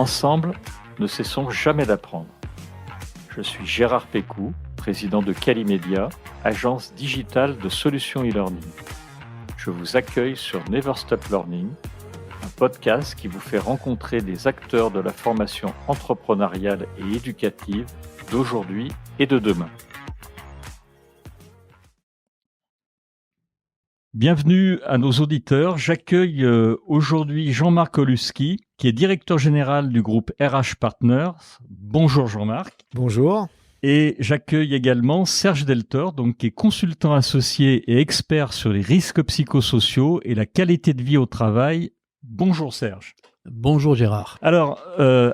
Ensemble, ne cessons jamais d'apprendre. Je suis Gérard Pécou, président de Calimedia, agence digitale de solutions e-learning. Je vous accueille sur Never Stop Learning, un podcast qui vous fait rencontrer des acteurs de la formation entrepreneuriale et éducative d'aujourd'hui et de demain. Bienvenue à nos auditeurs. J'accueille aujourd'hui Jean-Marc Oluski, qui est directeur général du groupe RH Partners. Bonjour Jean-Marc. Bonjour. Et j'accueille également Serge Deltor, donc, qui est consultant associé et expert sur les risques psychosociaux et la qualité de vie au travail. Bonjour Serge. Bonjour Gérard. Alors,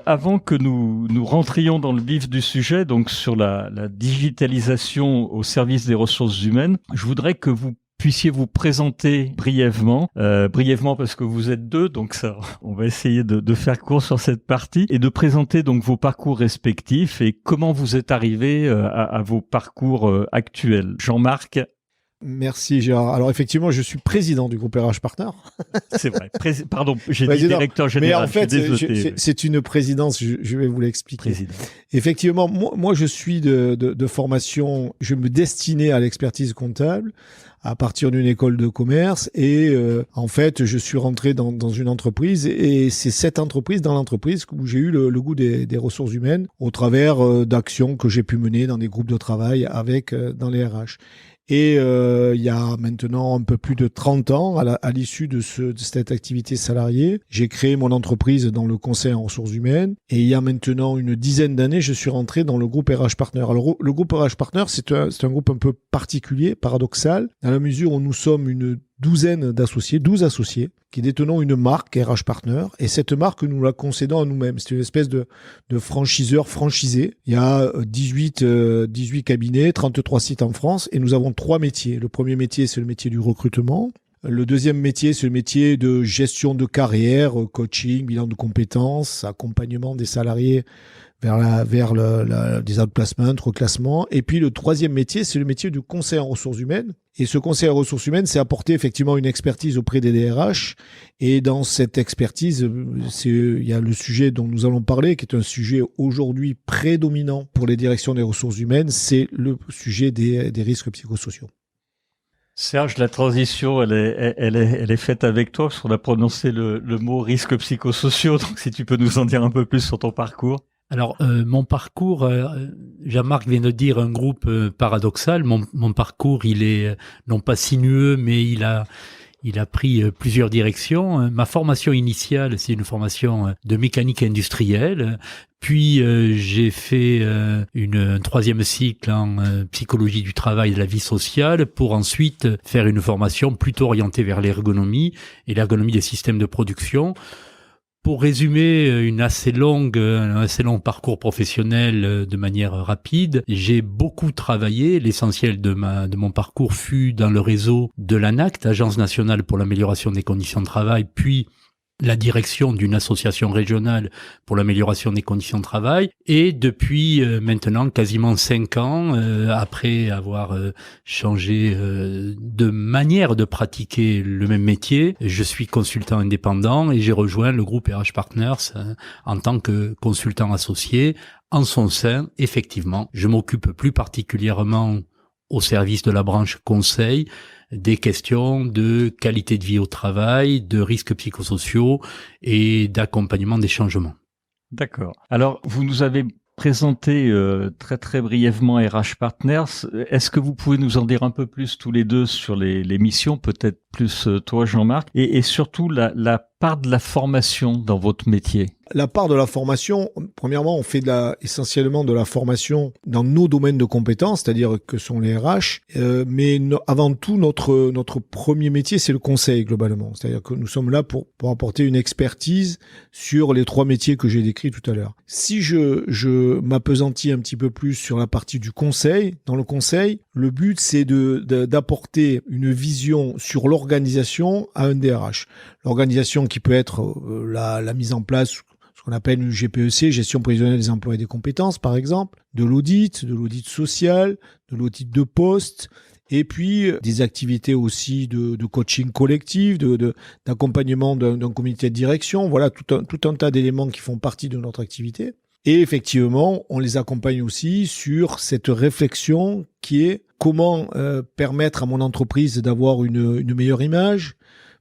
avant que nous rentrions dans le vif du sujet, donc sur la digitalisation au service des ressources humaines, je voudrais que vous puissiez vous présenter brièvement parce que vous êtes deux, donc ça, on va essayer de faire court sur cette partie et de présenter donc vos parcours respectifs et comment vous êtes arrivé à vos parcours actuels. Jean-Marc. Merci Gérard. Alors effectivement, je suis président du groupe RH Partners. C'est vrai. Pardon, j'ai dit directeur général. Mais en fait, c'est une présidence. Je vais vous l'expliquer. Président. Effectivement, moi, je suis de formation. Je me destinais à l'expertise comptable à partir d'une école de commerce et en fait, je suis rentré dans une entreprise et c'est cette entreprise, dans l'entreprise, où j'ai eu le goût des ressources humaines au travers d'actions que j'ai pu mener dans des groupes de travail avec dans les RH. Et il y a maintenant un peu plus de 30 ans, à l'issue de cette activité salariée, j'ai créé mon entreprise dans le conseil en ressources humaines. Et il y a maintenant une dizaine d'années, je suis rentré dans le groupe RH Partners. Alors, le groupe RH Partners, c'est un groupe un peu particulier, paradoxal, dans la mesure où nous sommes une douzaine d'associés, 12 associés, qui détenons une marque RH Partner, et cette marque, nous la concédons à nous-mêmes. C'est une espèce de franchiseur franchisé. Il y a 18 cabinets, 33 sites en France, et nous avons 3 métiers. Le premier métier, c'est le métier du recrutement. Le deuxième métier, c'est le métier de gestion de carrière, coaching, bilan de compétences, accompagnement des salariés vers des outplacements, reclassement. Et puis le troisième métier, c'est le métier du conseil en ressources humaines. Et ce conseil en ressources humaines, c'est apporter effectivement une expertise auprès des DRH. Et dans cette expertise, il y a le sujet dont nous allons parler, qui est un sujet aujourd'hui prédominant pour les directions des ressources humaines, c'est le sujet des risques psychosociaux. Serge, la transition, elle est faite avec toi, parce qu'on a prononcé le mot risques psychosociaux. Donc, si tu peux nous en dire un peu plus sur ton parcours. Alors, mon parcours, Jean-Marc vient de dire un groupe paradoxal. Mon parcours, il est non pas sinueux, mais il a pris plusieurs directions. Ma formation initiale, c'est une formation de mécanique industrielle. Puis j'ai fait un troisième cycle en psychologie du travail et de la vie sociale pour ensuite faire une formation plutôt orientée vers l'ergonomie et l'ergonomie des systèmes de production. Pour résumer un assez long parcours professionnel de manière rapide, j'ai beaucoup travaillé. L'essentiel de mon parcours fut dans le réseau de l'ANACT, Agence nationale pour l'amélioration des conditions de travail, puis la direction d'une association régionale pour l'amélioration des conditions de travail. Et depuis maintenant quasiment 5 ans, après avoir changé de manière de pratiquer le même métier, je suis consultant indépendant et j'ai rejoint le groupe RH Partners en tant que consultant associé. En son sein, effectivement, je m'occupe plus particulièrement au service de la branche conseil des questions de qualité de vie au travail, de risques psychosociaux et d'accompagnement des changements. D'accord. Alors, vous nous avez présenté très très brièvement RH Partners. Est-ce que vous pouvez nous en dire un peu plus tous les deux sur les missions, peut-être plus toi Jean-Marc, et surtout la part de la formation dans votre métier? La part de la formation, premièrement, on fait essentiellement de la formation dans nos domaines de compétences, c'est-à-dire que sont les RH. Mais avant tout, notre premier métier, c'est le conseil globalement. C'est-à-dire que nous sommes là pour apporter une expertise sur les 3 métiers que j'ai décrits tout à l'heure. Si je m'appesantis un petit peu plus sur la partie du conseil, dans le conseil, le but c'est d'apporter une vision sur l'organisation à un DRH. L'organisation qui peut être la mise en place, ce qu'on appelle une GPEC, gestion prévisionnelle des emplois et des compétences, par exemple, de l'audit social, de l'audit de poste, et puis des activités aussi de coaching collectif, d'accompagnement d'un comité de direction. Voilà, tout un tas d'éléments qui font partie de notre activité. Et effectivement, on les accompagne aussi sur cette réflexion qui est comment permettre à mon entreprise d'avoir une meilleure image,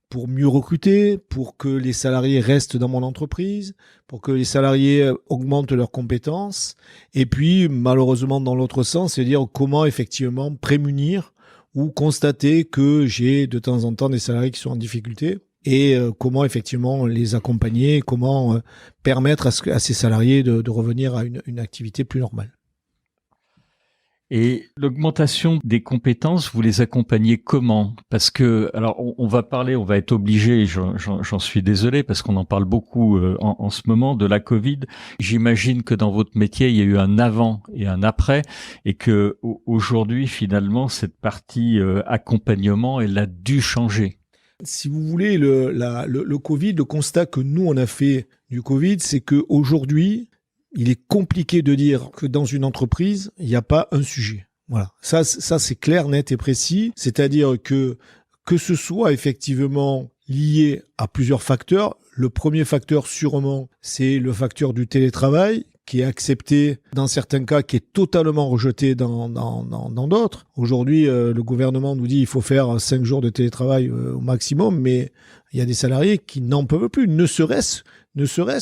pour mieux recruter, pour que les salariés restent dans mon entreprise, pour que les salariés augmentent leurs compétences. Et puis, malheureusement, dans l'autre sens, c'est-à-dire comment effectivement prémunir ou constater que j'ai de temps en temps des salariés qui sont en difficulté et comment effectivement les accompagner, comment permettre à ces salariés de revenir à une activité plus normale. Et l'augmentation des compétences, vous les accompagnez comment? Parce que, alors, on va être obligé, j'en suis désolé, parce qu'on en parle beaucoup en ce moment, de la Covid. J'imagine que dans votre métier, il y a eu un avant et un après, et que aujourd'hui, finalement, cette partie accompagnement, elle a dû changer. Si vous voulez, le Covid, le constat que nous, on a fait du Covid, c'est qu'aujourd'hui, il est compliqué de dire que dans une entreprise, il n'y a pas un sujet. Voilà. Ça, c'est clair, net et précis. C'est-à-dire que ce soit effectivement lié à plusieurs facteurs. Le premier facteur, sûrement, c'est le facteur du télétravail, qui est accepté dans certains cas, qui est totalement rejeté dans d'autres. Aujourd'hui, le gouvernement nous dit qu'il faut faire 5 jours de télétravail au maximum, mais il y a des salariés qui n'en peuvent plus, ne serait-ce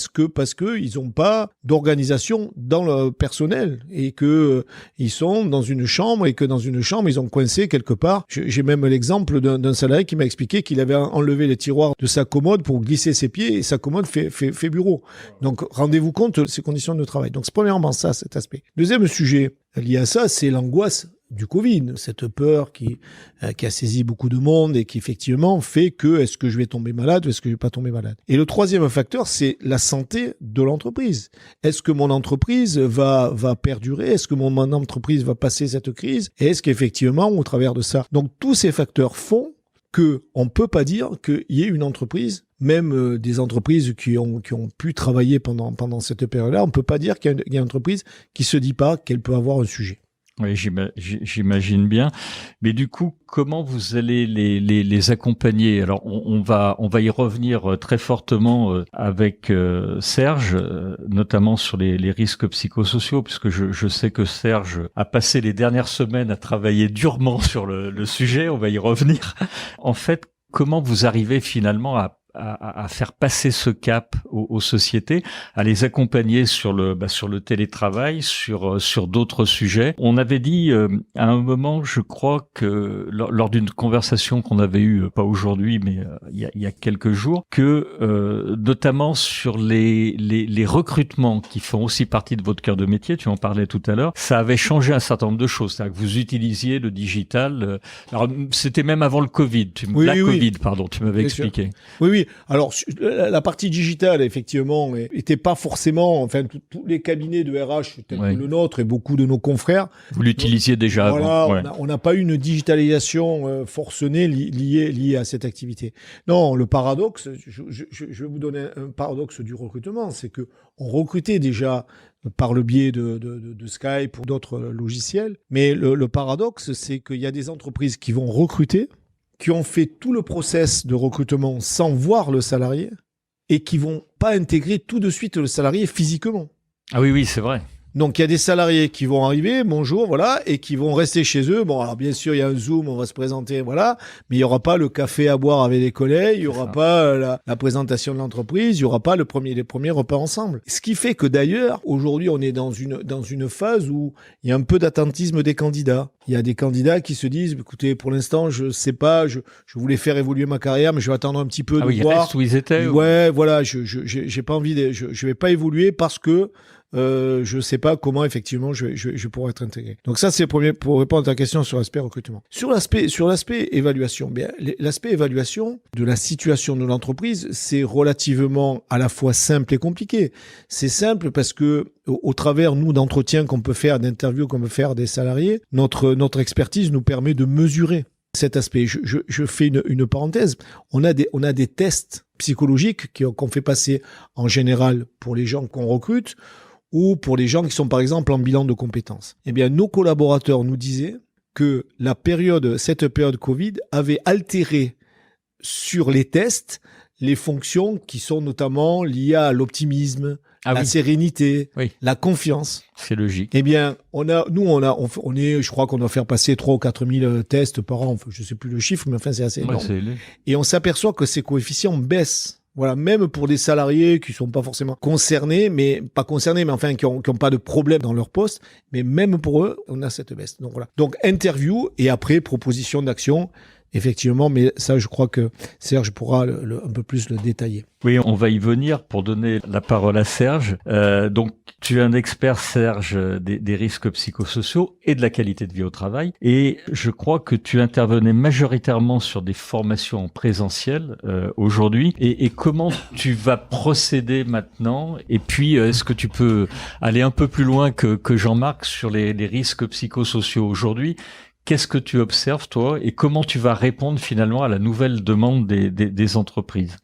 que parce qu'ils n'ont pas d'organisation dans le personnel et que ils sont dans une chambre et que dans une chambre, ils ont coincé quelque part. J'ai même l'exemple d'un salarié qui m'a expliqué qu'il avait enlevé les tiroirs de sa commode pour glisser ses pieds et sa commode fait bureau. Donc, rendez-vous compte de ces conditions de travail. Donc, c'est premièrement ça, cet aspect. Deuxième sujet lié à ça, c'est l'angoisse du Covid, cette peur qui a saisi beaucoup de monde et qui effectivement fait que est-ce que je vais tomber malade ou est-ce que je vais pas tomber malade. Et le troisième facteur, c'est la santé de l'entreprise. Est-ce que mon entreprise va perdurer? Est-ce que mon entreprise va passer cette crise? Et est-ce qu'effectivement, au travers de ça, donc tous ces facteurs font que on peut pas dire qu'il y ait une entreprise, même des entreprises qui ont pu travailler pendant cette période-là, on peut pas dire qu'il y a une entreprise qui se dit pas qu'elle peut avoir un sujet. Oui, j'imagine bien. Mais du coup, comment vous allez les accompagner? Alors, on va y revenir très fortement avec Serge, notamment sur les risques psychosociaux, puisque je sais que Serge a passé les dernières semaines à travailler durement sur le sujet. On va y revenir. En fait, comment vous arrivez finalement à faire passer ce cap aux sociétés, à les accompagner sur le télétravail, sur d'autres sujets. On avait dit à un moment, je crois que lors d'une conversation qu'on avait eue, pas aujourd'hui, mais il y a quelques jours, que notamment sur les recrutements qui font aussi partie de votre cœur de métier, tu en parlais tout à l'heure, ça avait changé un certain nombre de choses. C'est-à-dire que vous utilisiez le digital. Alors c'était même avant le Covid. Covid, pardon, tu m'avais expliqué. Oui. Alors, la partie digitale, effectivement, était pas forcément, enfin, tous les cabinets de RH, tels que le nôtre et beaucoup de nos confrères. Vous l'utilisiez déjà avant. Voilà, on n'a pas eu une digitalisation forcenée liée à cette activité. Non, le paradoxe, je vais vous donner un paradoxe du recrutement, c'est que on recrutait déjà par le biais de Skype ou d'autres logiciels, mais le paradoxe, c'est qu'il y a des entreprises qui vont recruter, qui ont fait tout le process de recrutement sans voir le salarié et qui vont pas intégrer tout de suite le salarié physiquement. Ah oui, c'est vrai. Donc, il y a des salariés qui vont arriver, bonjour, voilà, et qui vont rester chez eux. Bon, alors bien sûr, il y a un Zoom, on va se présenter, voilà, mais il y aura pas le café à boire avec les collègues, il y aura pas la présentation de l'entreprise, il y aura pas les premiers repas ensemble. Ce qui fait que d'ailleurs, aujourd'hui, on est dans une phase où il y a un peu d'attentisme des candidats. Il y a des candidats qui se disent, écoutez, pour l'instant, je sais pas, je voulais faire évoluer ma carrière, mais je vais attendre un petit peu de ils voir. Restent où ils étaient. Ouais, voilà, j'ai pas envie je vais pas évoluer parce que je sais pas comment effectivement je pourrais être intégré. Donc ça c'est le premier pour répondre à ta question sur l'aspect recrutement. Sur l'aspect évaluation, bien l'aspect évaluation de la situation de l'entreprise, c'est relativement à la fois simple et compliqué. C'est simple parce que au travers nous d'entretiens qu'on peut faire, d'interviews qu'on peut faire des salariés, notre expertise nous permet de mesurer cet aspect. Je fais une parenthèse. On a des tests psychologiques qu'on fait passer en général pour les gens qu'on recrute ou pour les gens qui sont par exemple en bilan de compétences. Eh bien, nos collaborateurs nous disaient que cette période Covid avait altéré sur les tests les fonctions qui sont notamment liées à l'optimisme, la sérénité, la confiance. C'est logique. Eh bien, je crois qu'on doit faire passer 3 ou 4 000 tests par an. Enfin, je sais plus le chiffre, mais enfin, c'est assez énorme. Et on s'aperçoit que ces coefficients baissent. Voilà, même pour des salariés qui sont pas forcément concernés, mais enfin, qui ont pas de problème dans leur poste. Mais même pour eux, on a cette baisse. Donc voilà. Donc, interview et après, proposition d'action. Effectivement, mais ça, je crois que Serge pourra un peu plus le détailler. Oui, on va y venir pour donner la parole à Serge. Donc, tu es un expert, Serge, des risques psychosociaux et de la qualité de vie au travail. Et je crois que tu intervenais majoritairement sur des formations en présentiel aujourd'hui. Et comment tu vas procéder maintenant? Et puis, est-ce que tu peux aller un peu plus loin que Jean-Marc sur les risques psychosociaux aujourd'hui? Qu'est-ce que tu observes, toi, et comment tu vas répondre finalement à la nouvelle demande des entreprises?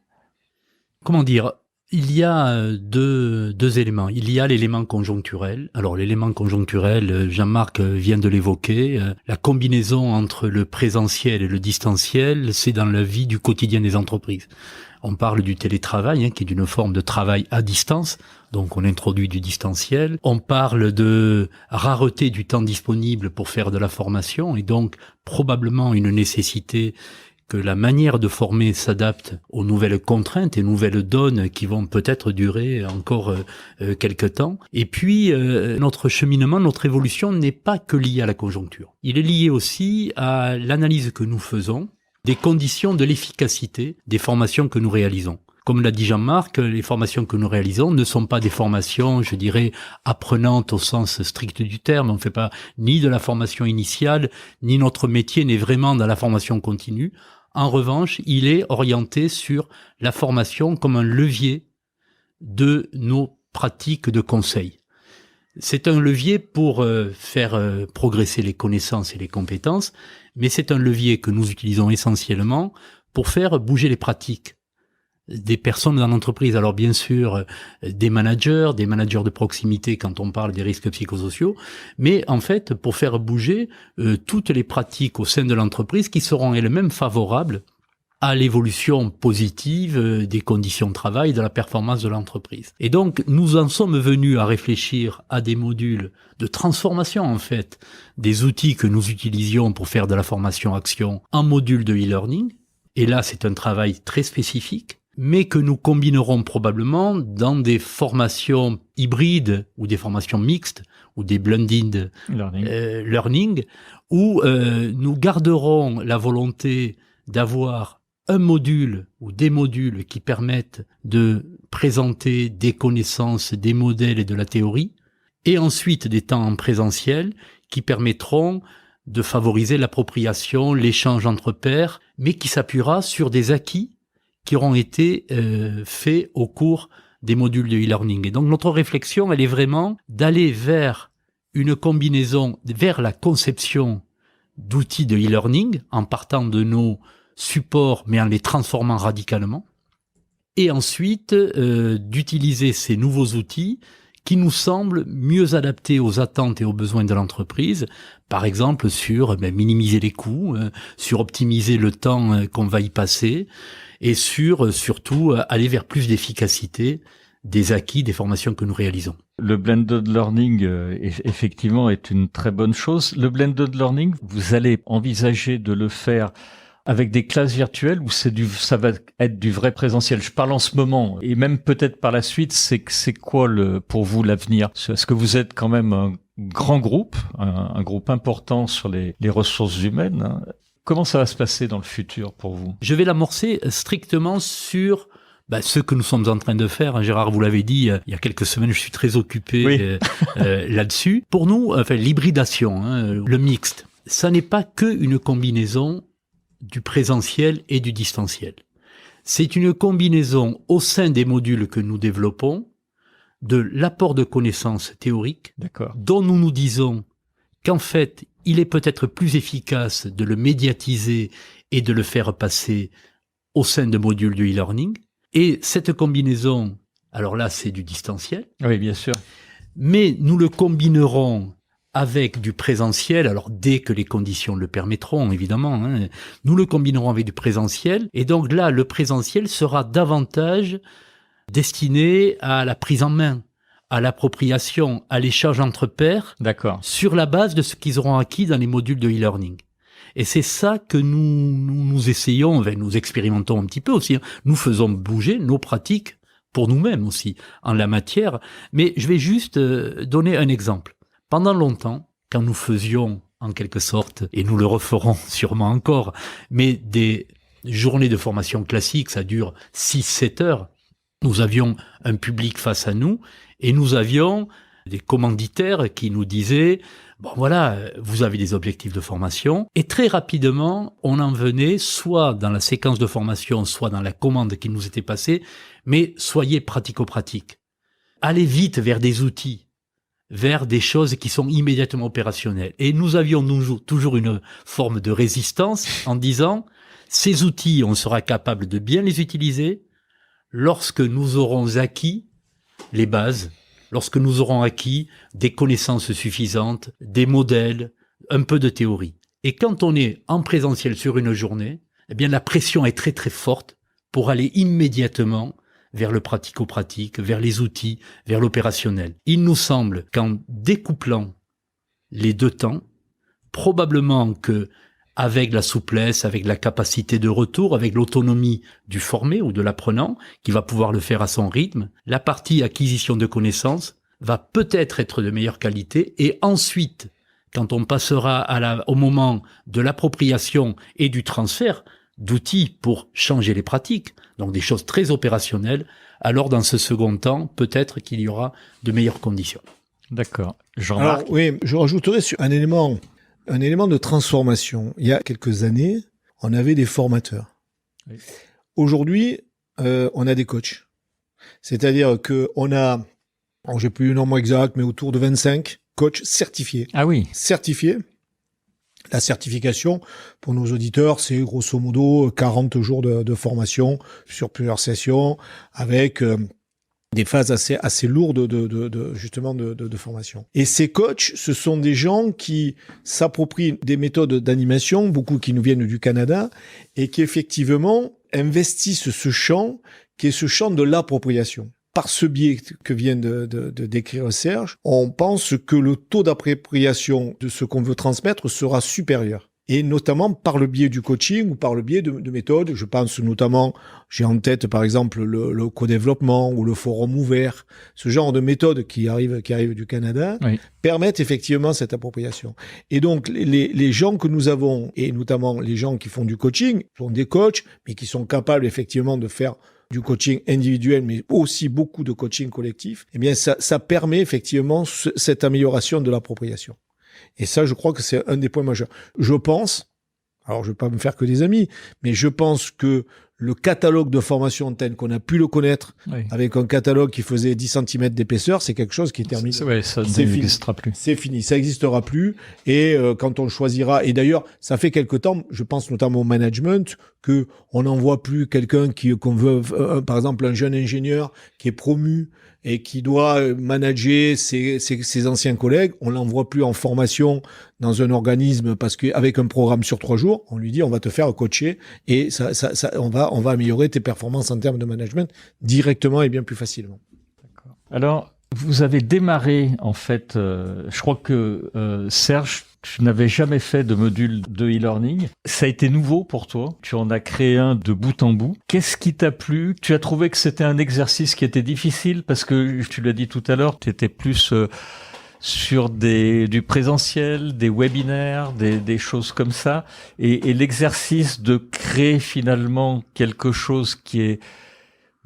Comment dire? Il y a deux éléments. Il y a l'élément conjoncturel. Alors l'élément conjoncturel, Jean-Marc vient de l'évoquer. La combinaison entre le présentiel et le distanciel, c'est dans la vie du quotidien des entreprises. On parle du télétravail, qui est une forme de travail à distance. Donc on introduit du distanciel. On parle de rareté du temps disponible pour faire de la formation et donc probablement une nécessité que la manière de former s'adapte aux nouvelles contraintes et nouvelles donnes qui vont peut-être durer encore quelque temps. Et puis notre cheminement, notre évolution n'est pas que liée à la conjoncture. Il est lié aussi à l'analyse que nous faisons des conditions de l'efficacité des formations que nous réalisons. Comme l'a dit Jean-Marc, les formations que nous réalisons ne sont pas des formations, je dirais, apprenantes au sens strict du terme. On ne fait pas ni de la formation initiale, ni notre métier n'est vraiment dans la formation continue. En revanche, il est orienté sur la formation comme un levier de nos pratiques de conseil. C'est un levier pour faire progresser les connaissances et les compétences, mais c'est un levier que nous utilisons essentiellement pour faire bouger les pratiques des personnes dans l'entreprise. Alors bien sûr, des managers de proximité quand on parle des risques psychosociaux, mais en fait pour faire bouger toutes les pratiques au sein de l'entreprise qui seront elles-mêmes favorables à l'évolution positive des conditions de travail, de la performance de l'entreprise. Et donc, nous en sommes venus à réfléchir à des modules de transformation, en fait, des outils que nous utilisions pour faire de la formation-action en modules de e-learning. Et là, c'est un travail très spécifique, mais que nous combinerons probablement dans des formations hybrides ou des formations mixtes ou des blended learning où nous garderons la volonté d'avoir un module ou des modules qui permettent de présenter des connaissances, des modèles et de la théorie, et ensuite des temps en présentiel qui permettront de favoriser l'appropriation, l'échange entre pairs, mais qui s'appuiera sur des acquis qui auront été faits au cours des modules de e-learning. Et donc notre réflexion, elle est vraiment d'aller vers une combinaison, vers la conception d'outils de e-learning en partant de nos supports mais en les transformant radicalement, et ensuite d'utiliser ces nouveaux outils qui nous semblent mieux adaptés aux attentes et aux besoins de l'entreprise, par exemple sur minimiser les coûts, sur optimiser le temps qu'on va y passer, et sur surtout aller vers plus d'efficacité des acquis des formations que nous réalisons. Le blended learning, effectivement, est une très bonne chose. Le blended learning, vous allez envisager de le faire avec des classes virtuelles ou ça va être du vrai présentiel? Je parle en ce moment et même peut-être par la suite, c'est quoi pour vous l'avenir? Est-ce que vous êtes quand même un grand groupe, un groupe important sur les ressources humaines, hein? Comment ça va se passer dans le futur pour vous? Je vais l'amorcer strictement sur ce que nous sommes en train de faire. Gérard, vous l'avez dit, il y a quelques semaines, je suis très occupé là-dessus. Pour nous, l'hybridation, le mixte, ça n'est pas que une combinaison du présentiel et du distanciel. C'est une combinaison au sein des modules que nous développons de l'apport de connaissances théoriques dont nous nous disons qu'en fait, il est peut-être plus efficace de le médiatiser et de le faire passer au sein de modules du e-learning. Et cette combinaison, alors là, c'est du distanciel. Oui, bien sûr. Mais nous le combinerons avec du présentiel, alors dès que les conditions le permettront, évidemment, hein, nous le combinerons avec du présentiel. Et donc là, le présentiel sera davantage destiné à la prise en main, à l'appropriation, à l'échange entre pairs, D'accord. sur la base de ce qu'ils auront acquis dans les modules de e-learning. Et c'est ça que nous essayons, nous expérimentons un petit peu aussi. Hein. Nous faisons bouger nos pratiques pour nous-mêmes aussi en la matière. Mais je vais juste donner un exemple. Pendant longtemps, quand nous faisions en quelque sorte, et nous le referons sûrement encore, mais des journées de formation classiques, ça dure 6-7 heures, nous avions un public face à nous et nous avions des commanditaires qui nous disaient « Bon voilà, vous avez des objectifs de formation ». Et très rapidement, on en venait soit dans la séquence de formation, soit dans la commande qui nous était passée, mais soyez pratico-pratiques. Allez vite vers des outils, vers des choses qui sont immédiatement opérationnelles. Et nous avions toujours une forme de résistance en disant « Ces outils, on sera capable de bien les utiliser lorsque nous aurons acquis les bases, lorsque nous aurons acquis des connaissances suffisantes, des modèles, un peu de théorie. » Et quand on est en présentiel sur une journée, eh bien la pression est très très forte pour aller immédiatement vers le pratico-pratique, vers les outils, vers l'opérationnel. Il nous semble qu'en découplant les deux temps, probablement que avec la souplesse, avec la capacité de retour, avec l'autonomie du formé ou de l'apprenant, qui va pouvoir le faire à son rythme, la partie acquisition de connaissances va peut-être être de meilleure qualité, et ensuite, quand on passera au moment de l'appropriation et du transfert d'outils pour changer les pratiques, donc des choses très opérationnelles, alors dans ce second temps, peut-être qu'il y aura de meilleures conditions. D'accord. Jean-Marc. Alors oui, je rajouterais sur un élément de transformation. Il y a quelques années, on avait des formateurs. Oui. Aujourd'hui, on a des coachs. C'est-à-dire que on a, j'ai plus le nombre exact, mais autour de 25 coachs certifiés. Ah oui. Certifiés. La certification, pour nos auditeurs, c'est grosso modo 40 jours de formation sur plusieurs sessions avec des phases assez lourdes de formation. Et ces coachs, ce sont des gens qui s'approprient des méthodes d'animation, beaucoup qui nous viennent du Canada, et qui effectivement investissent ce champ, qui est ce champ de l'appropriation. Par ce biais que vient de décrire Serge, on pense que le taux d'appropriation de ce qu'on veut transmettre sera supérieur. Et notamment par le biais du coaching ou par le biais de méthodes. Je pense notamment, j'ai en tête par exemple le co-développement ou le forum ouvert. Ce genre de méthodes qui arrivent du Canada, oui, permettent effectivement cette appropriation. Et donc les gens que nous avons, et notamment les gens qui font du coaching, sont des coachs, mais qui sont capables effectivement de faire du coaching individuel, mais aussi beaucoup de coaching collectif, eh bien, ça permet effectivement cette amélioration de l'appropriation. Et ça, je crois que c'est un des points majeurs. Je pense, alors je vais pas me faire que des amis, mais je pense que le catalogue de formation tel qu'on a pu le connaître, oui, avec un catalogue qui faisait 10 cm d'épaisseur, c'est quelque chose qui est terminé. Ouais, ça n'existera plus. C'est fini, ça n'existera plus. Et quand on choisira, et d'ailleurs, ça fait quelque temps, je pense notamment au management, que on n'envoie plus quelqu'un qu'on veut, par exemple, un jeune ingénieur qui est promu et qui doit manager ses anciens collègues, on l'envoie plus en formation dans un organisme parce qu'avec un programme sur 3 jours, on lui dit on va te faire coacher et on va améliorer tes performances en termes de management directement et bien plus facilement. D'accord. Alors, vous avez démarré en fait, je crois que Serge, tu n'avais jamais fait de module de e-learning. Ça a été nouveau pour toi. Tu en as créé un de bout en bout. Qu'est-ce qui t'a plu? Tu as trouvé que c'était un exercice qui était difficile parce que, tu l'as dit tout à l'heure, tu étais plus sur du présentiel, des webinaires, des choses comme ça. Et l'exercice de créer finalement quelque chose qui est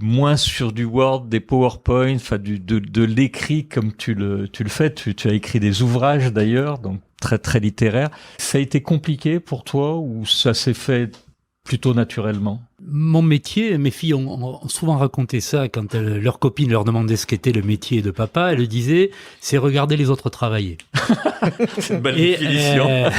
moins sur du Word, des PowerPoint, enfin de l'écrit comme tu le fais. Tu as écrit des ouvrages d'ailleurs, donc très très littéraire. Ça a été compliqué pour toi ou ça s'est fait plutôt naturellement? Mon métier, mes filles ont souvent raconté ça quand leurs copines leur demandaient ce qu'était le métier de papa. Elles disaient, c'est regarder les autres travailler. C'est une belle définition.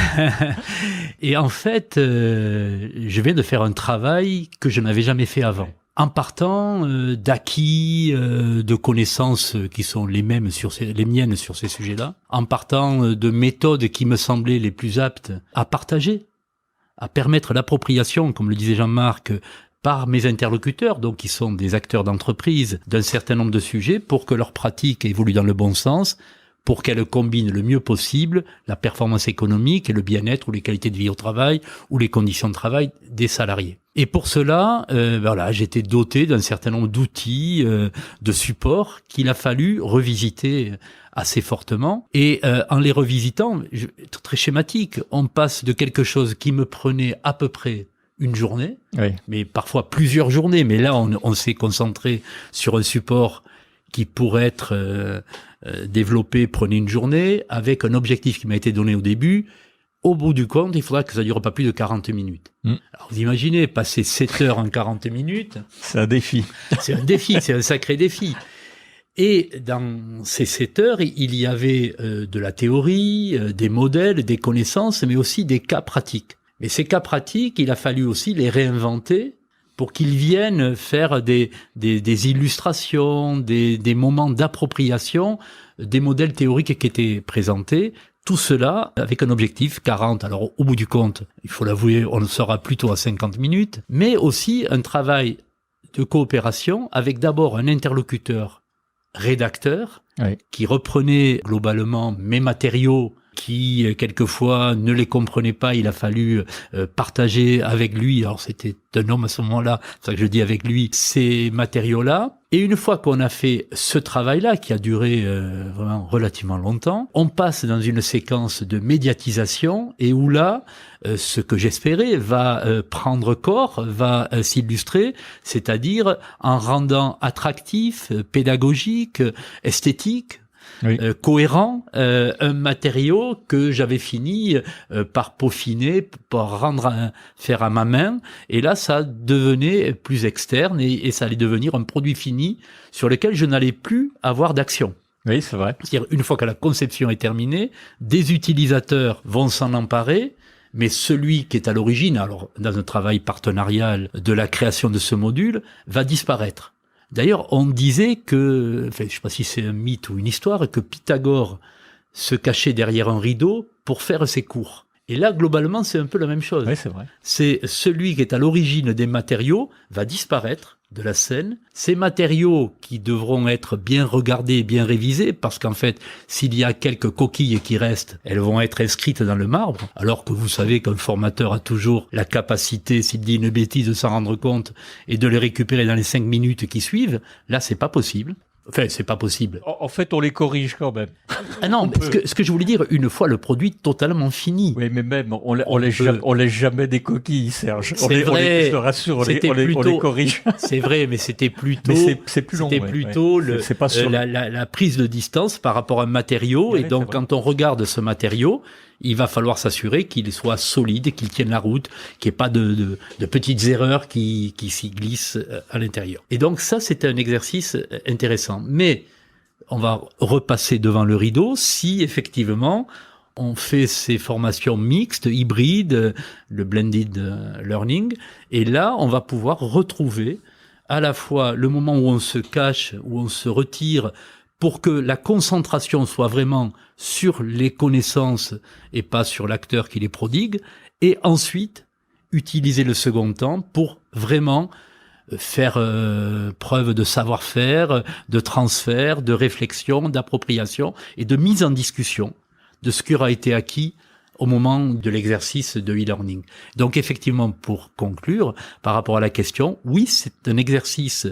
Et en fait, je viens de faire un travail que je n'avais jamais fait avant. En partant d'acquis, de connaissances qui sont les miennes sur ces sujets-là, en partant de méthodes qui me semblaient les plus aptes à partager, à permettre l'appropriation, comme le disait Jean-Marc, par mes interlocuteurs, donc qui sont des acteurs d'entreprise, d'un certain nombre de sujets, pour que leur pratique évolue dans le bon sens, pour qu'elle combine le mieux possible la performance économique et le bien-être ou les qualités de vie au travail ou les conditions de travail des salariés. Et pour cela, voilà, j'étais doté d'un certain nombre d'outils, de supports qu'il a fallu revisiter assez fortement. Et en les revisitant, très schématique, on passe de quelque chose qui me prenait à peu près une journée, Oui. mais parfois plusieurs journées. Mais là, on s'est concentré sur un support qui pourrait être développé, prenez une journée, avec un objectif qui m'a été donné au début. Au bout du compte, il faudra que ça dure pas plus de 40 minutes. Alors vous imaginez, passer 7 heures en 40 minutes. C'est un défi. C'est un défi, c'est un sacré défi. Et dans ces 7 heures, il y avait de la théorie, des modèles, des connaissances, mais aussi des cas pratiques. Mais ces cas pratiques, il a fallu aussi les réinventer pour qu'ils viennent faire des illustrations, des moments d'appropriation des modèles théoriques qui étaient présentés. Tout cela avec un objectif 40. Alors au bout du compte, il faut l'avouer, on sera plutôt à 50 minutes, mais aussi un travail de coopération avec d'abord un interlocuteur rédacteur Oui. qui reprenait globalement mes matériaux qui quelquefois ne les comprenait pas, il a fallu partager avec lui, alors c'était un homme à ce moment-là, c'est ça que je dis avec lui, ces matériaux-là. Et une fois qu'on a fait ce travail-là, qui a duré vraiment relativement longtemps, on passe dans une séquence de médiatisation et où là, ce que j'espérais va prendre corps, va s'illustrer, c'est-à-dire en rendant attractif, pédagogique, esthétique, Oui. cohérent, un matériau que j'avais fini par peaufiner, par faire à ma main, et là ça devenait plus externe et ça allait devenir un produit fini sur lequel je n'allais plus avoir d'action. Oui, c'est vrai. C'est-à-dire une fois que la conception est terminée, des utilisateurs vont s'en emparer, mais celui qui est à l'origine, alors dans un travail partenarial de la création de ce module, va disparaître. D'ailleurs, on disait que, enfin, je ne sais pas si c'est un mythe ou une histoire, que Pythagore se cachait derrière un rideau pour faire ses cours. Et là, globalement, c'est un peu la même chose. Oui, c'est vrai. C'est celui qui est à l'origine des matériaux va disparaître de la scène. Ces matériaux qui devront être bien regardés et bien révisés, parce qu'en fait, s'il y a quelques coquilles qui restent, elles vont être inscrites dans le marbre, alors que vous savez qu'un formateur a toujours la capacité, s'il dit une bêtise, de s'en rendre compte et de les récupérer dans les 5 minutes qui suivent. Là, c'est pas possible. Enfin, c'est pas possible. En fait, on les corrige quand même. Ah non, ce que je voulais dire, une fois le produit totalement fini. Oui, mais même, on laisse jamais des coquilles, Serge. C'est vrai. Je te rassure, on les corrige. C'est vrai, mais c'était plutôt. Mais c'est plus long. C'était plutôt c'est pas sur la prise de distance par rapport à un matériau. Oui, et donc, quand on regarde ce matériau, il va falloir s'assurer qu'il soit solide, qu'il tienne la route, qu'il n'y ait pas de petites erreurs qui s'y glissent à l'intérieur. Et donc, ça, c'était un exercice intéressant. Mais on va repasser devant le rideau si, effectivement, on fait ces formations mixtes, hybrides, le blended learning. Et là, on va pouvoir retrouver à la fois le moment où on se cache, où on se retire, pour que la concentration soit vraiment sur les connaissances et pas sur l'acteur qui les prodigue, et ensuite utiliser le second temps pour vraiment faire preuve de savoir-faire, de transfert, de réflexion, d'appropriation et de mise en discussion de ce qui aura été acquis au moment de l'exercice de e-learning. Donc effectivement, pour conclure, par rapport à la question, oui, c'est un exercice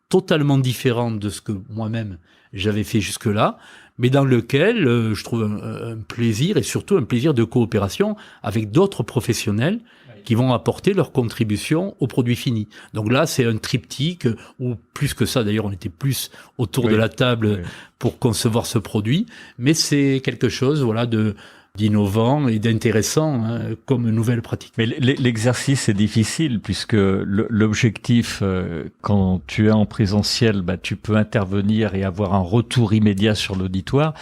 totalement différent de ce que moi-même j'avais fait jusque-là, mais dans lequel je trouve un plaisir et surtout un plaisir de coopération avec d'autres professionnels qui vont apporter leur contribution au produit fini. Donc là, c'est un triptyque, ou plus que ça, d'ailleurs, on était plus autour de la table pour concevoir ce produit, mais c'est quelque chose, voilà, de d'innovant et d'intéressant comme nouvelle pratique. Mais l'exercice est difficile puisque l'objectif, quand tu es en présentiel, tu peux intervenir et avoir un retour immédiat sur l'auditoire.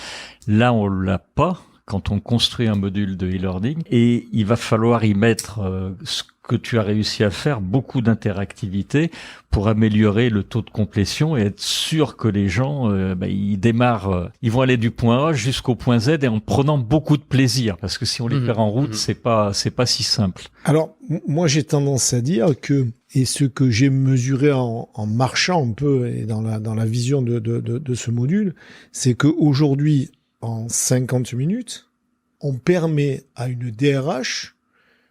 Là, on l'a pas quand on construit un module de e-learning, et il va falloir y mettre ce que tu as réussi à faire, beaucoup d'interactivité pour améliorer le taux de complétion et être sûr que les gens ils démarrent, ils vont aller du point A jusqu'au point Z et en prenant beaucoup de plaisir, parce que si on les perd en route, c'est pas si simple. Alors moi j'ai tendance à dire que, et ce que j'ai mesuré en marchant un peu et dans la vision de ce module, c'est que aujourd'hui, en 50 minutes, on permet à une DRH,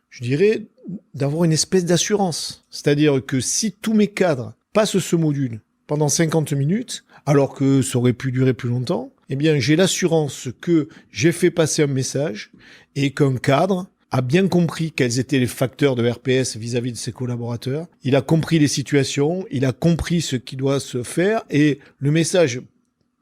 je dirais, d'avoir une espèce d'assurance. C'est-à-dire que si tous mes cadres passent ce module pendant 50 minutes, alors que ça aurait pu durer plus longtemps, eh bien, j'ai l'assurance que j'ai fait passer un message et qu'un cadre a bien compris quels étaient les facteurs de RPS vis-à-vis de ses collaborateurs. Il a compris les situations, il a compris ce qui doit se faire, et le message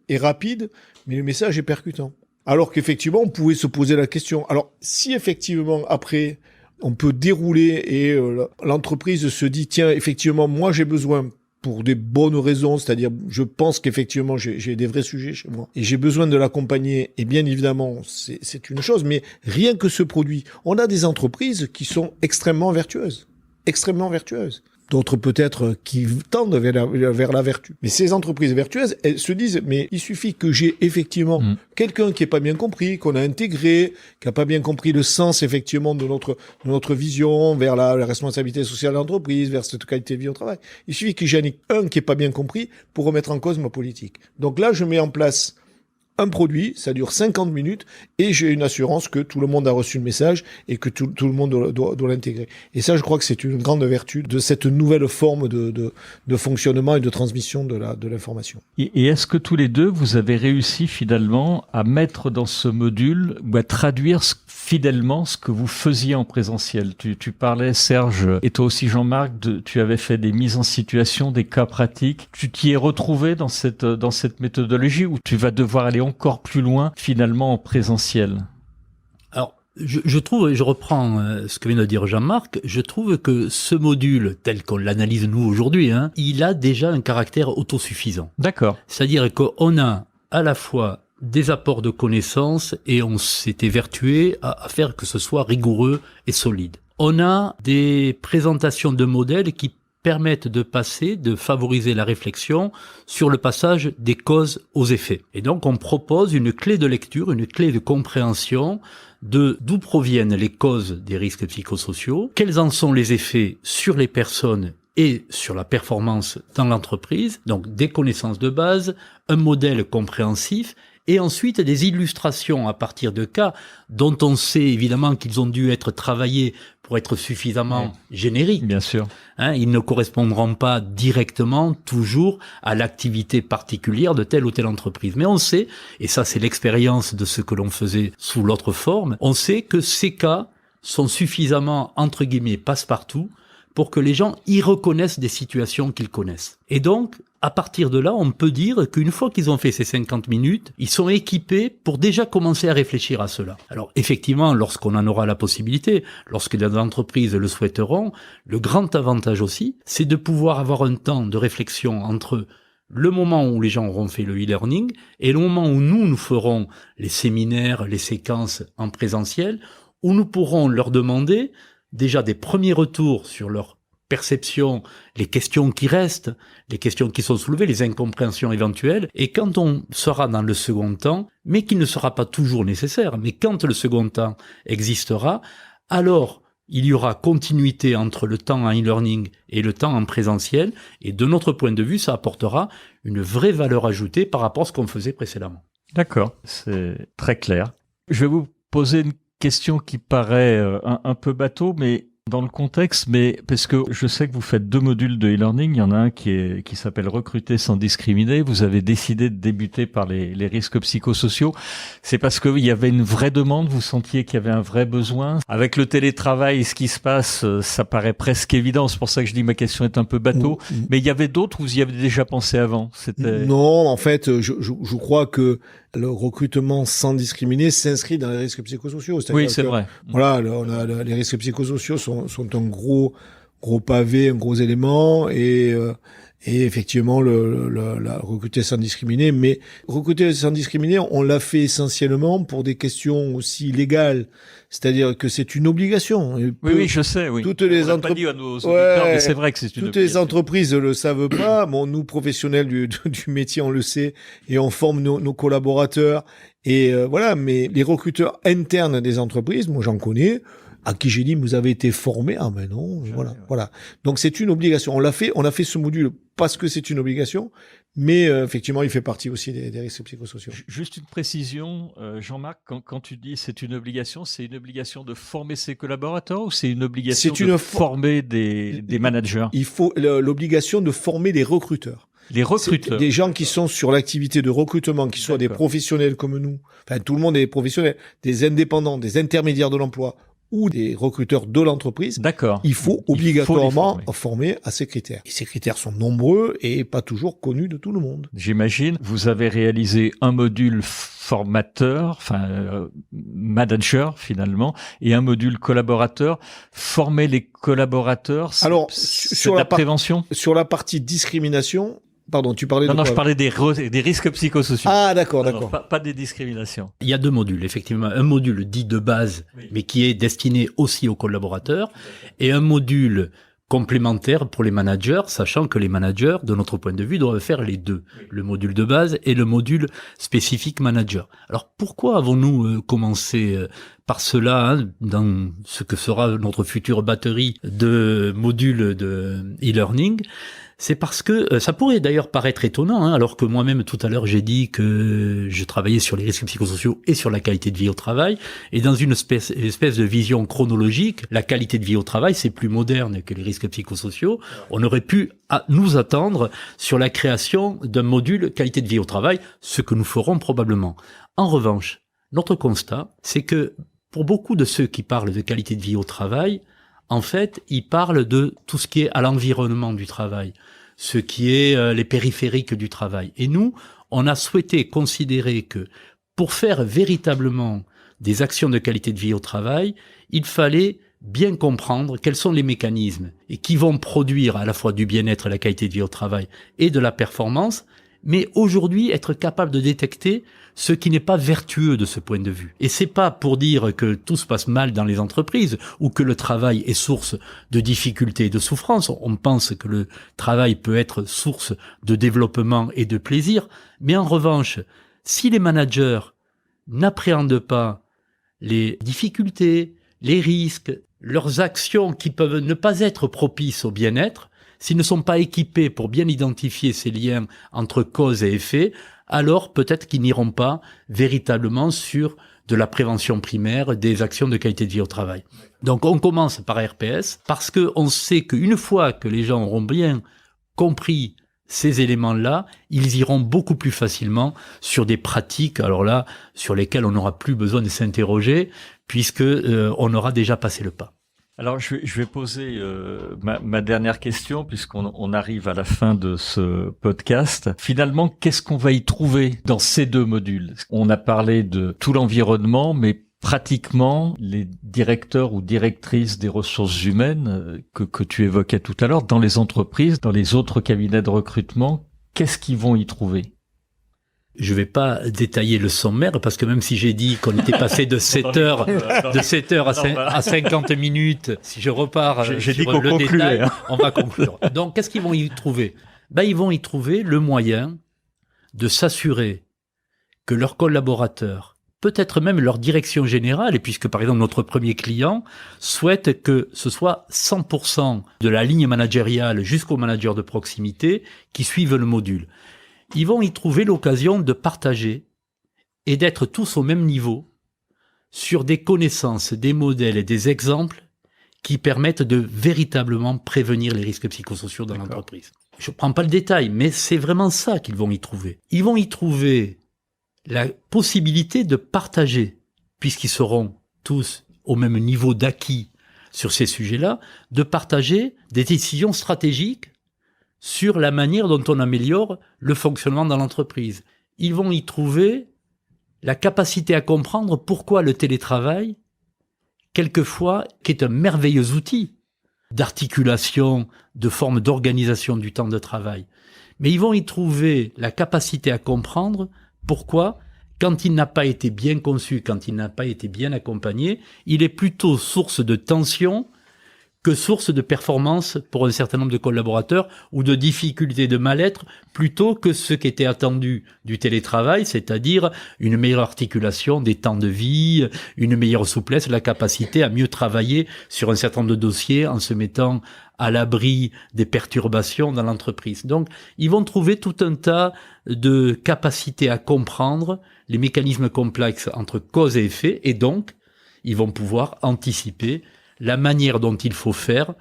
est rapide, mais le message est percutant. Alors qu'effectivement, on pouvait se poser la question. Alors, si effectivement, après, on peut dérouler et l'entreprise se dit, tiens, effectivement, moi, j'ai besoin, pour des bonnes raisons, c'est-à-dire, je pense qu'effectivement, j'ai des vrais sujets chez moi et j'ai besoin de l'accompagner, et bien évidemment, c'est une chose, mais rien que ce produit, on a des entreprises qui sont extrêmement vertueuses. D'autres peut-être qui tendent vers la vertu. Mais ces entreprises vertueuses, elles se disent, mais il suffit que j'ai effectivement quelqu'un qui n'ait pas bien compris, qu'on a intégré, qui n'a pas bien compris le sens effectivement de notre vision vers la responsabilité sociale de l'entreprise, vers cette qualité de vie au travail. Il suffit que j'en ai un qui n'ait pas bien compris pour remettre en cause ma politique. Donc là, je mets en place un produit, ça dure 50 minutes, et j'ai une assurance que tout le monde a reçu le message et que tout le monde doit l'intégrer. Et ça, je crois que c'est une grande vertu de cette nouvelle forme de fonctionnement et de transmission de l'information. Et est-ce que tous les deux, vous avez réussi finalement à mettre dans ce module, ou à traduire fidèlement ce que vous faisiez en présentiel? Tu parlais, Serge, et toi aussi Jean-Marc, tu avais fait des mises en situation, des cas pratiques. Tu t'y es retrouvé dans cette méthodologie, où tu vas devoir aller encore plus loin finalement en présentiel? Alors, je trouve, et je reprends ce que vient de dire Jean-Marc, je trouve que ce module, tel qu'on l'analyse nous aujourd'hui, il a déjà un caractère autosuffisant. D'accord. C'est-à-dire qu'on a à la fois des apports de connaissances et on s'est évertué à faire que ce soit rigoureux et solide. On a des présentations de modèles qui permettent de favoriser la réflexion sur le passage des causes aux effets. Et donc, on propose une clé de lecture, une clé de compréhension d'où proviennent les causes des risques psychosociaux, quels en sont les effets sur les personnes et sur la performance dans l'entreprise, donc des connaissances de base, un modèle compréhensif, et ensuite des illustrations à partir de cas dont on sait évidemment qu'ils ont dû être travaillés pour être suffisamment génériques. Bien sûr. Ils ne correspondront pas directement toujours à l'activité particulière de telle ou telle entreprise. Mais on sait, et ça c'est l'expérience de ce que l'on faisait sous l'autre forme, on sait que ces cas sont suffisamment, entre guillemets, passe-partout pour que les gens y reconnaissent des situations qu'ils connaissent. Et donc, à partir de là, on peut dire qu'une fois qu'ils ont fait ces 50 minutes, ils sont équipés pour déjà commencer à réfléchir à cela. Alors effectivement, lorsqu'on en aura la possibilité, lorsque les entreprises le souhaiteront, le grand avantage aussi, c'est de pouvoir avoir un temps de réflexion entre le moment où les gens auront fait le e-learning et le moment où nous ferons les séminaires, les séquences en présentiel, où nous pourrons leur demander déjà des premiers retours sur leur perception, les questions qui restent, les questions qui sont soulevées, les incompréhensions éventuelles, et quand on sera dans le second temps, mais qui ne sera pas toujours nécessaire, mais quand le second temps existera, alors il y aura continuité entre le temps en e-learning et le temps en présentiel, et de notre point de vue, ça apportera une vraie valeur ajoutée par rapport à ce qu'on faisait précédemment. D'accord, c'est très clair. Je vais vous poser une question qui paraît un peu bateau, mais dans le contexte, mais parce que je sais que vous faites 2 modules de e-learning, il y en a un qui s'appelle Recruter sans discriminer. Vous avez décidé de débuter par les risques psychosociaux. C'est parce qu'il y avait une vraie demande, vous sentiez qu'il y avait un vrai besoin. Avec le télétravail, ce qui se passe, ça paraît presque évident. C'est pour ça que je dis ma question est un peu bateau. Mais il y avait d'autres, vous y avez déjà pensé avant? Non, en fait, je crois que le recrutement sans discriminer s'inscrit dans les risques psychosociaux. Oui, c'est vrai. Voilà, les risques psychosociaux sont un gros pavé, un gros élément, et effectivement la recruter sans discriminer. Mais recruter sans discriminer, on l'a fait essentiellement pour des questions aussi légales. C'est-à-dire que c'est une obligation. Oui, je sais, oui. Toutes les entreprises. Pas dit à nos auditeurs, mais c'est vrai que c'est une toutes obligation. les entreprises le savent pas. Bon, nous, professionnels du métier, on le sait, et on forme nos collaborateurs. Et voilà, mais les recruteurs internes des entreprises, moi j'en connais, à qui j'ai dit, vous avez été formé. Ah ben non, voilà. Donc c'est une obligation. On a fait ce module parce que c'est une obligation, mais effectivement, il fait partie aussi des risques psychosociaux. Juste une précision, Jean-Marc, quand tu dis c'est une obligation de former ses collaborateurs ou c'est une obligation de former des managers? Il faut l'obligation de former des recruteurs. Les recruteurs. Des gens qui sont sur l'activité de recrutement, qui soient des professionnels comme nous, enfin tout le monde est professionnel, des indépendants, des intermédiaires de l'emploi, ou des recruteurs de l'entreprise, d'accord. Il faut obligatoirement former à ces critères. Et ces critères sont nombreux et pas toujours connus de tout le monde. J'imagine, vous avez réalisé un module formateur, manager finalement, et un module collaborateur. Former les collaborateurs, sur la prévention. Sur la partie discrimination. Pardon, tu parlais de quoi? Non, je parlais des risques psychosociaux. Ah, d'accord. Pas des discriminations. Il y a 2 modules, effectivement. Un module dit de base, mais qui est destiné aussi aux collaborateurs, et un module complémentaire pour les managers, sachant que les managers, de notre point de vue, doivent faire les 2. Le module de base et le module spécifique manager. Alors, pourquoi avons-nous commencé par cela, dans ce que sera notre future batterie de modules de e-learning? C'est parce que ça pourrait d'ailleurs paraître étonnant, alors que moi-même tout à l'heure j'ai dit que je travaillais sur les risques psychosociaux et sur la qualité de vie au travail, et dans une espèce de vision chronologique, la qualité de vie au travail c'est plus moderne que les risques psychosociaux. On aurait pu nous attendre sur la création d'un module qualité de vie au travail, ce que nous ferons probablement. En revanche, notre constat, c'est que pour beaucoup de ceux qui parlent de qualité de vie au travail, en fait, ils parlent de tout ce qui est à l'environnement du travail, ce qui est les périphériques du travail. Et nous, on a souhaité considérer que pour faire véritablement des actions de qualité de vie au travail, il fallait bien comprendre quels sont les mécanismes et qui vont produire à la fois du bien-être et la qualité de vie au travail et de la performance, mais aujourd'hui être capable de détecter ce qui n'est pas vertueux de ce point de vue. Et c'est pas pour dire que tout se passe mal dans les entreprises ou que le travail est source de difficultés et de souffrances. On pense que le travail peut être source de développement et de plaisir. Mais en revanche, si les managers n'appréhendent pas les difficultés, les risques, leurs actions qui peuvent ne pas être propices au bien-être, s'ils ne sont pas équipés pour bien identifier ces liens entre cause et effet, alors peut-être qu'ils n'iront pas véritablement sur de la prévention primaire des actions de qualité de vie au travail. Donc on commence par RPS parce que on sait qu'une fois que les gens auront bien compris ces éléments-là, ils iront beaucoup plus facilement sur des pratiques, alors là, sur lesquelles on n'aura plus besoin de s'interroger puisque on aura déjà passé le pas. Alors, je vais poser ma dernière question, puisqu'on arrive à la fin de ce podcast. Finalement, qu'est-ce qu'on va y trouver dans ces 2 modules? On a parlé de tout l'environnement, mais pratiquement, les directeurs ou directrices des ressources humaines que tu évoquais tout à l'heure, dans les entreprises, dans les autres cabinets de recrutement, qu'est-ce qu'ils vont y trouver? Je vais pas détailler le sommaire parce que même si j'ai dit qu'on était passé de 7 heures à 50 minutes, si je repars j'ai sur dit qu'on le concluait, détail, on va conclure. Donc, qu'est-ce qu'ils vont y trouver? Ils vont y trouver le moyen de s'assurer que leurs collaborateurs, peut-être même leur direction générale, et puisque par exemple notre premier client souhaite que ce soit 100% de la ligne managériale jusqu'au manager de proximité qui suivent le module. Ils vont y trouver l'occasion de partager et d'être tous au même niveau sur des connaissances, des modèles et des exemples qui permettent de véritablement prévenir les risques psychosociaux dans l'entreprise. Je ne prends pas le détail, mais c'est vraiment ça qu'ils vont y trouver. Ils vont y trouver la possibilité de partager, puisqu'ils seront tous au même niveau d'acquis sur ces sujets-là, de partager des décisions stratégiques sur la manière dont on améliore le fonctionnement dans l'entreprise. Ils vont y trouver la capacité à comprendre pourquoi le télétravail, quelquefois, qui est un merveilleux outil d'articulation, de forme d'organisation du temps de travail. Mais ils vont y trouver la capacité à comprendre pourquoi, quand il n'a pas été bien conçu, quand il n'a pas été bien accompagné, il est plutôt source de tension que source de performance pour un certain nombre de collaborateurs ou de difficultés de mal-être, plutôt que ce qui était attendu du télétravail, c'est-à-dire une meilleure articulation des temps de vie, une meilleure souplesse, la capacité à mieux travailler sur un certain nombre de dossiers en se mettant à l'abri des perturbations dans l'entreprise. Donc, ils vont trouver tout un tas de capacités à comprendre les mécanismes complexes entre cause et effet, et donc, ils vont pouvoir anticiper la manière dont il faut faire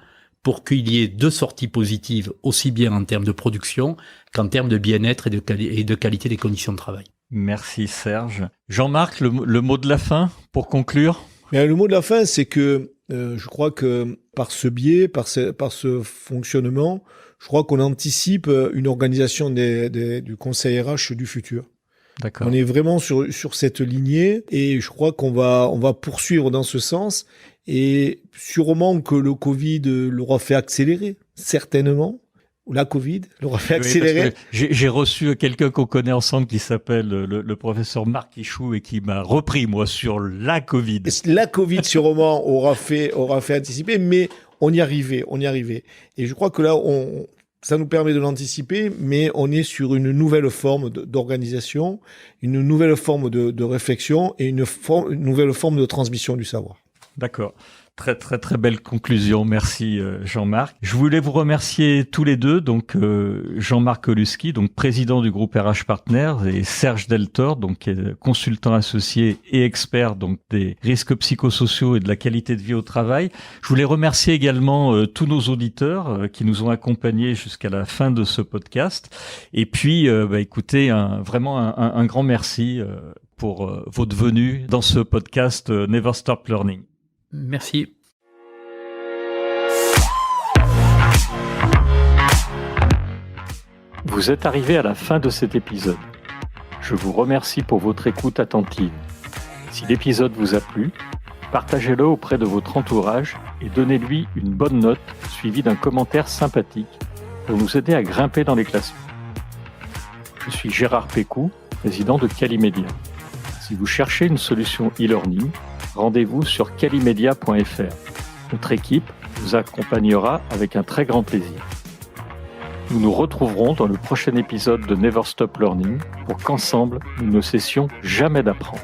pour qu'il y ait deux sorties positives, aussi bien en termes de production qu'en termes de bien-être et de qualité des conditions de travail. Merci Serge. Jean-Marc, le mot de la fin pour conclure? Mais le mot de la fin, c'est que je crois que par ce biais, par ce fonctionnement, je crois qu'on anticipe une organisation du conseil RH du futur. D'accord. On est vraiment sur cette lignée et je crois qu'on va poursuivre dans ce sens. Et sûrement que le Covid l'aura fait accélérer, certainement. Ou la Covid l'aura fait accélérer. Oui, j'ai reçu quelqu'un qu'on connaît ensemble qui s'appelle le professeur Marc Ichou et qui m'a repris, moi, sur la Covid. La Covid, sûrement, aura fait anticiper, mais on y arrivait. Et je crois que là, ça nous permet de l'anticiper, mais on est sur une nouvelle forme d'organisation, une nouvelle forme de réflexion et une nouvelle forme de transmission du savoir. D'accord. Très, très, très belle conclusion. Merci, Jean-Marc. Je voulais vous remercier tous les deux. Donc, Jean-Marc Oluski, donc président du groupe RH Partners, et Serge Deltor, donc qui est consultant associé et expert donc des risques psychosociaux et de la qualité de vie au travail. Je voulais remercier également tous nos auditeurs qui nous ont accompagnés jusqu'à la fin de ce podcast. Et puis, écoutez, vraiment un grand merci pour votre venue dans ce podcast Never Stop Learning. Merci. Vous êtes arrivé à la fin de cet épisode. Je vous remercie pour votre écoute attentive. Si l'épisode vous a plu, partagez-le auprès de votre entourage et donnez-lui une bonne note suivie d'un commentaire sympathique pour nous aider à grimper dans les classements. Je suis Gérard Pécou, président de Calimedia. Si vous cherchez une solution e-learning, rendez-vous sur calimedia.fr. Notre équipe vous accompagnera avec un très grand plaisir. Nous nous retrouverons dans le prochain épisode de Never Stop Learning pour qu'ensemble, nous ne cessions jamais d'apprendre.